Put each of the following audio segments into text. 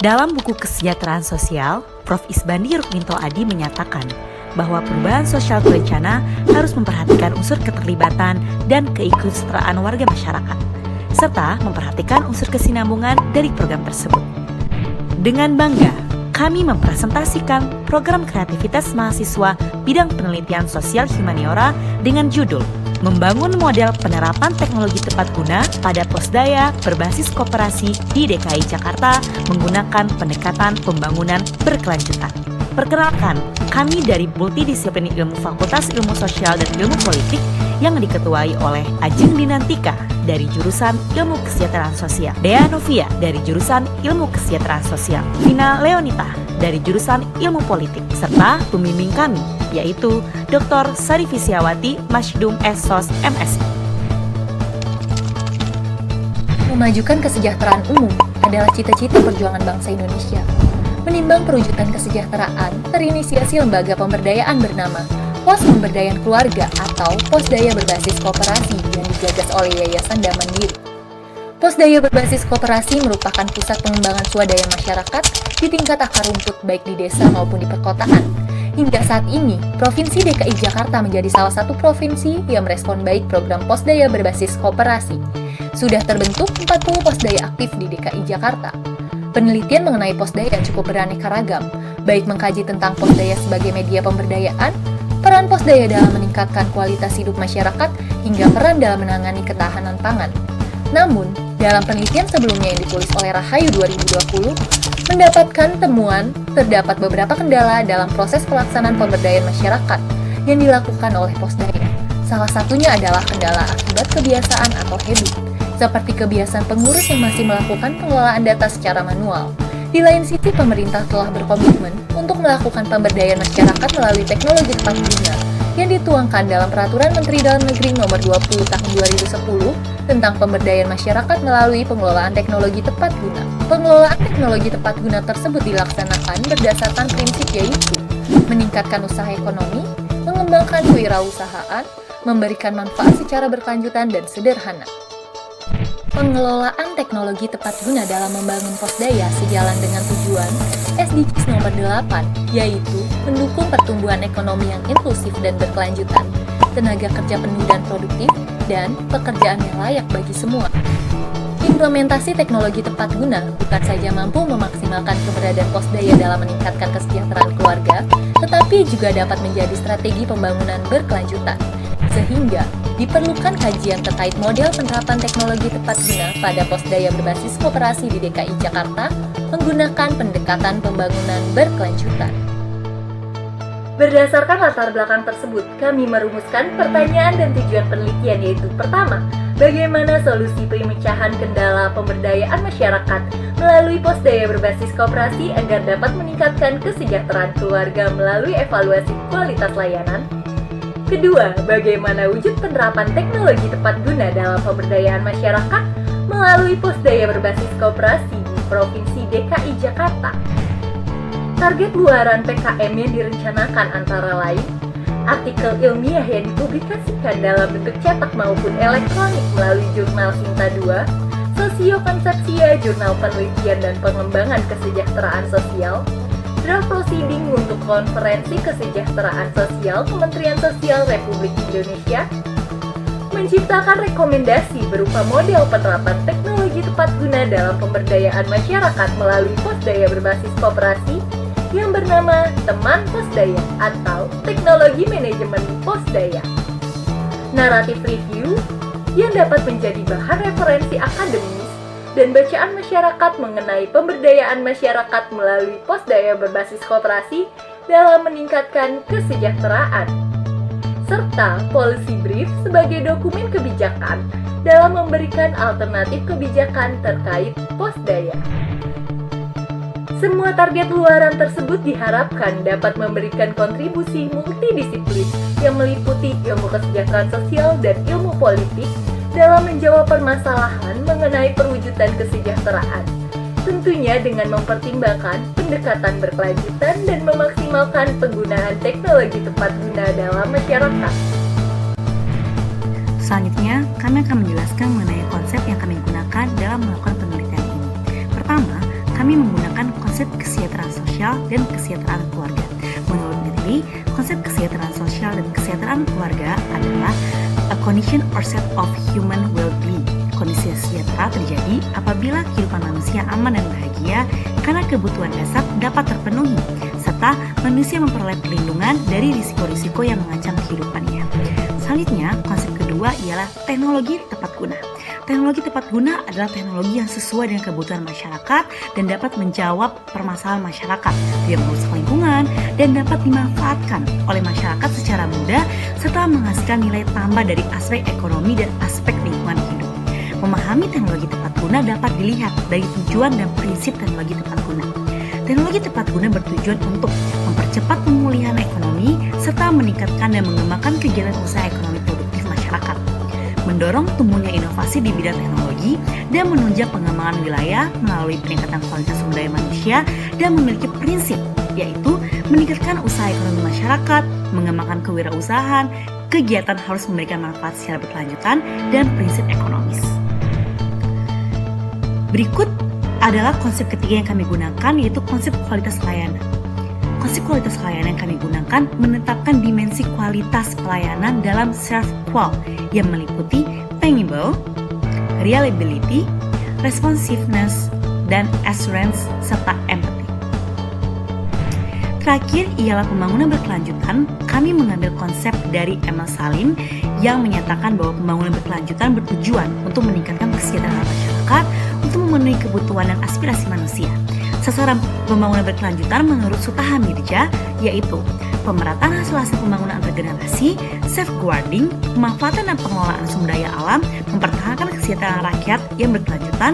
Dalam buku Kesejahteraan Sosial, Prof. Isbandi Rukminto Adi menyatakan bahwa perubahan sosial berencana harus memperhatikan unsur keterlibatan dan keikutsertaan warga masyarakat, serta memperhatikan unsur kesinambungan dari program tersebut. Dengan bangga, kami mempresentasikan program kreativitas mahasiswa bidang penelitian sosial humaniora dengan judul Membangun Model Penerapan Teknologi Tepat Guna pada Posdaya Berbasis Koperasi di DKI Jakarta menggunakan pendekatan pembangunan berkelanjutan. Perkenalkan, kami dari Multidisiplin Ilmu Fakultas Ilmu Sosial dan Ilmu Politik yang diketuai oleh Ajeng Dinantika dari jurusan Ilmu Kesejahteraan Sosial, Dea Novia dari jurusan Ilmu Kesejahteraan Sosial, Vina Leonita dari jurusan Ilmu Politik, serta pembimbing kami yaitu Dr. Sari Fisyawati Mashdum Sos MSI. Memajukan kesejahteraan umum adalah cita-cita perjuangan bangsa Indonesia. Menimbang perwujudan kesejahteraan, terinisiasi lembaga pemberdayaan bernama Pos Pemberdayaan Keluarga atau Posdaya Berbasis Koperasi yang digagas oleh Yayasan Damandiri. Posdaya Berbasis Koperasi merupakan pusat pengembangan swadaya masyarakat di tingkat akar rumput baik di desa maupun di perkotaan. Hingga saat ini, Provinsi DKI Jakarta menjadi salah satu provinsi yang merespon baik program Posdaya Berbasis Koperasi. Sudah terbentuk 40 posdaya aktif di DKI Jakarta. Penelitian mengenai posdaya cukup beraneka ragam, baik mengkaji tentang posdaya sebagai media pemberdayaan, peran posdaya dalam meningkatkan kualitas hidup masyarakat, hingga peran dalam menangani ketahanan pangan. Namun, dalam penelitian sebelumnya yang ditulis oleh Rahayu 2020, mendapatkan temuan terdapat beberapa kendala dalam proses pelaksanaan pemberdayaan masyarakat yang dilakukan oleh posdaya. Salah satunya adalah kendala akibat kebiasaan atau habit, seperti kebiasaan pengurus yang masih melakukan pengelolaan data secara manual. Di lain sisi, pemerintah telah berkomitmen untuk melakukan pemberdayaan masyarakat melalui teknologi tepat guna yang dituangkan dalam Peraturan Menteri Dalam Negeri Nomor 20 Tahun 2010 tentang pemberdayaan masyarakat melalui pengelolaan teknologi tepat guna. Pengelolaan teknologi tepat guna tersebut dilaksanakan berdasarkan prinsip yaitu meningkatkan usaha ekonomi, mengembangkan kewirausahaan, memberikan manfaat secara berkelanjutan dan sederhana. Pengelolaan teknologi tepat guna dalam membangun posdaya sejalan dengan tujuan SDGs nomor 8, yaitu mendukung pertumbuhan ekonomi yang inklusif dan berkelanjutan, tenaga kerja penuh dan produktif, dan pekerjaan yang layak bagi semua. Implementasi teknologi tepat guna bukan saja mampu memaksimalkan keberadaan posdaya dalam meningkatkan kesejahteraan keluarga, tetapi juga dapat menjadi strategi pembangunan berkelanjutan. Sehingga diperlukan kajian terkait model penerapan teknologi tepat guna pada posdaya berbasis koperasi di DKI Jakarta menggunakan pendekatan pembangunan berkelanjutan. Berdasarkan latar belakang tersebut, kami merumuskan pertanyaan dan tujuan penelitian yaitu pertama, bagaimana solusi pemecahan kendala pemberdayaan masyarakat melalui posdaya berbasis koperasi agar dapat meningkatkan kesejahteraan keluarga melalui evaluasi kualitas layanan. Kedua, bagaimana wujud penerapan teknologi tepat guna dalam pemberdayaan masyarakat melalui posdaya berbasis koperasi di Provinsi DKI Jakarta. Target luaran PKM yang direncanakan antara lain artikel ilmiah yang dipublikasikan dalam bentuk cetak maupun elektronik melalui jurnal Sinta 2, Sosiokonsepsia Jurnal Penelitian dan Pengembangan Kesejahteraan Sosial, draft proceeding untuk Konferensi Kesejahteraan Sosial Kementerian Sosial Republik Indonesia, menciptakan rekomendasi berupa model penerapan teknologi tepat guna dalam pemberdayaan masyarakat melalui posdaya berbasis koperasi yang bernama Teman Posdaya atau Teknologi Manajemen Posdaya. Naratif review yang dapat menjadi bahan referensi akademis dan bacaan masyarakat mengenai pemberdayaan masyarakat melalui posdaya berbasis koperasi dalam meningkatkan kesejahteraan, serta policy brief sebagai dokumen kebijakan dalam memberikan alternatif kebijakan terkait posdaya. Semua target luaran tersebut diharapkan dapat memberikan kontribusi multidisiplin yang meliputi ilmu kesejahteraan sosial dan ilmu politik dalam menjawab permasalahan mengenai perwujudan kesejahteraan, tentunya dengan mempertimbangkan pendekatan berkelanjutan dan memaksimalkan penggunaan teknologi tepat guna dalam masyarakat. Selanjutnya, kami akan menjelaskan mengenai konsep yang kami gunakan dalam melakukan penelitian ini. Pertama, kami kami menggunakan konsep kesejahteraan sosial dan kesejahteraan keluarga. Menurut Berkeley, konsep kesejahteraan sosial dan kesejahteraan keluarga adalah a condition or set of human well-being. Kondisi sejahtera terjadi apabila kehidupan manusia aman dan bahagia karena kebutuhan dasar dapat terpenuhi, serta manusia memperoleh perlindungan dari risiko-risiko yang mengancam kehidupannya. Selanjutnya, konsep kedua ialah teknologi tepat guna. Teknologi tepat guna adalah teknologi yang sesuai dengan kebutuhan masyarakat dan dapat menjawab permasalahan masyarakat, tidak merusak lingkungan, dan dapat dimanfaatkan oleh masyarakat secara mudah serta menghasilkan nilai tambah dari aspek ekonomi dan aspek lingkungan hidup. Memahami teknologi tepat guna dapat dilihat dari tujuan dan prinsip teknologi tepat guna. Teknologi tepat guna bertujuan untuk mempercepat pemulihan ekonomi serta meningkatkan dan mengembangkan kegiatan usaha ekonomi produktif masyarakat, mendorong tumbuhnya inovasi di bidang teknologi, dan menunjang pengembangan wilayah melalui peningkatan kualitas sumber daya manusia dan memiliki prinsip, yaitu meningkatkan usaha ekonomi masyarakat, mengembangkan kewirausahaan, kegiatan harus memberikan manfaat secara berkelanjutan, dan prinsip ekonomis. Berikut adalah konsep ketiga yang kami gunakan, yaitu konsep kualitas layanan. Konsep kualitas layanan yang kami gunakan menetapkan dimensi kualitas pelayanan dalam ServQual yang meliputi tangible, reliability, responsiveness, dan assurance, serta empathy. Terakhir ialah pembangunan berkelanjutan. Kami mengambil konsep dari Emil Salim yang menyatakan bahwa pembangunan berkelanjutan bertujuan untuk meningkatkan kesejahteraan masyarakat untuk memenuhi kebutuhan dan aspirasi manusia. Sasaran pembangunan berkelanjutan menurut Sutaha Mirja yaitu pemerataan hasil-hasil pembangunan antar generasi, safeguarding, pemanfaatan dan pengelolaan sumber daya alam, mempertahankan kesejahteraan rakyat yang berkelanjutan,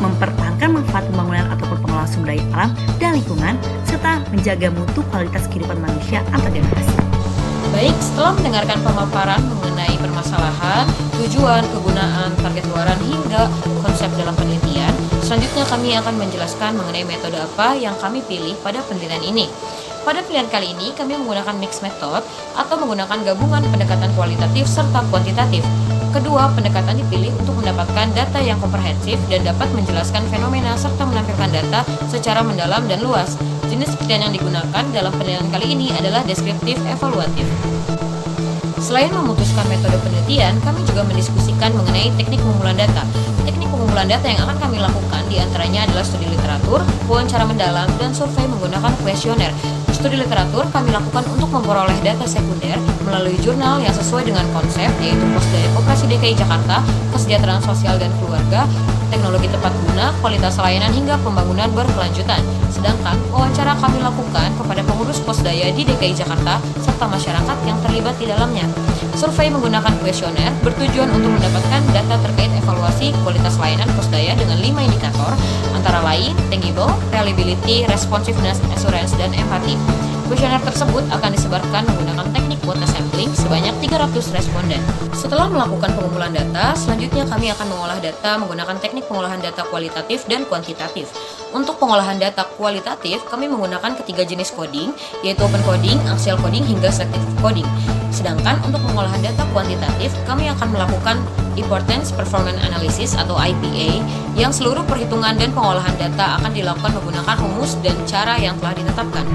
mempertahankan manfaat pembangunan ataupun pengelolaan sumber daya alam dan lingkungan, serta menjaga mutu kualitas kehidupan manusia antar generasi. Baik, setelah mendengarkan pemaparan mengenai permasalahan, tujuan, kegunaan, target luaran, hingga konsep dalam penelitian, selanjutnya kami akan menjelaskan mengenai metode apa yang kami pilih pada penelitian ini. Pada pilihan kali ini, kami menggunakan mixed method atau menggunakan gabungan pendekatan kualitatif serta kuantitatif. Kedua, pendekatan dipilih untuk mendapatkan data yang komprehensif dan dapat menjelaskan fenomena serta menampilkan data secara mendalam dan luas. Jenis penelitian yang digunakan dalam penelitian kali ini adalah deskriptif evaluatif. Selain memutuskan metode penelitian, kami juga mendiskusikan mengenai teknik pengumpulan data. Teknik pengumpulan data yang akan kami lakukan diantaranya adalah studi literatur, wawancara mendalam, dan survei menggunakan kuesioner. Studi literatur kami lakukan untuk memperoleh data sekunder melalui jurnal yang sesuai dengan konsep, yaitu Posdaya Koperasi DKI Jakarta, kesejahteraan sosial dan keluarga, teknologi tepat guna, kualitas layanan hingga pembangunan berkelanjutan. Sedangkan wawancara kami lakukan kepada pengurus Posdaya di DKI Jakarta serta masyarakat yang terlibat di dalamnya. Survei menggunakan kuesioner bertujuan untuk mendapatkan data terkait evaluasi kualitas layanan Posdaya dengan 5 indikator, antara lain tangible, reliability, responsiveness, assurance, dan empathy. Kuesioner tersebut akan disebarkan menggunakan teknik kuota sampling sebanyak 300 responden. Setelah melakukan pengumpulan data, selanjutnya kami akan mengolah data menggunakan teknik pengolahan data kualitatif dan kuantitatif. Untuk pengolahan data kualitatif, kami menggunakan ketiga jenis coding, yaitu open coding, axial coding, hingga selective coding. Sedangkan untuk pengolahan data kuantitatif, kami akan melakukan Importance Performance Analysis atau IPA, yang seluruh perhitungan dan pengolahan data akan dilakukan menggunakan rumus dan cara yang telah ditetapkan.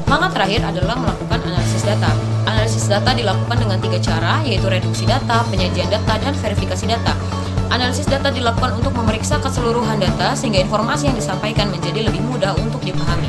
Maka terakhir adalah melakukan analisis data. Analisis data dilakukan dengan 3 cara, yaitu reduksi data, penyajian data, dan verifikasi data. Analisis data dilakukan untuk memeriksa keseluruhan data sehingga informasi yang disampaikan menjadi lebih mudah untuk dipahami.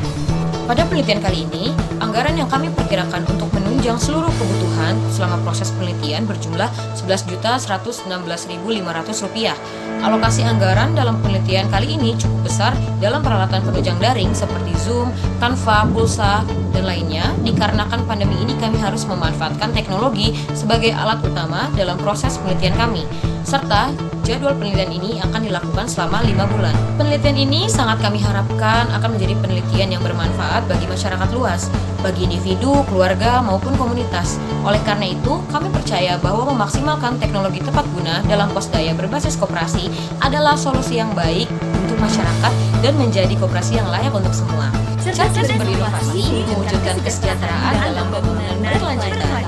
Pada penelitian kali ini, anggaran yang kami perkirakan untuk menunjang seluruh kebutuhan selama proses penelitian berjumlah Rp11.116.500. Alokasi anggaran dalam penelitian kali ini cukup besar dalam peralatan penunjang daring seperti Zoom, Canva, Pulsa, dan lainnya. Dikarenakan pandemi ini kami harus memanfaatkan teknologi sebagai alat utama dalam proses penelitian kami, serta jadwal penelitian ini akan dilakukan selama 5 bulan. Penelitian ini sangat kami harapkan akan menjadi penelitian yang bermanfaat bagi masyarakat luas, bagi individu, keluarga, maupun komunitas. Oleh karena itu, kami percaya bahwa memaksimalkan teknologi tepat guna dalam Posdaya berbasis koperasi adalah solusi yang baik untuk masyarakat dan menjadi koperasi yang layak untuk semua. Cerdas berinovasi, mewujudkan kesejahteraan dalam pembangunan berkelanjutan.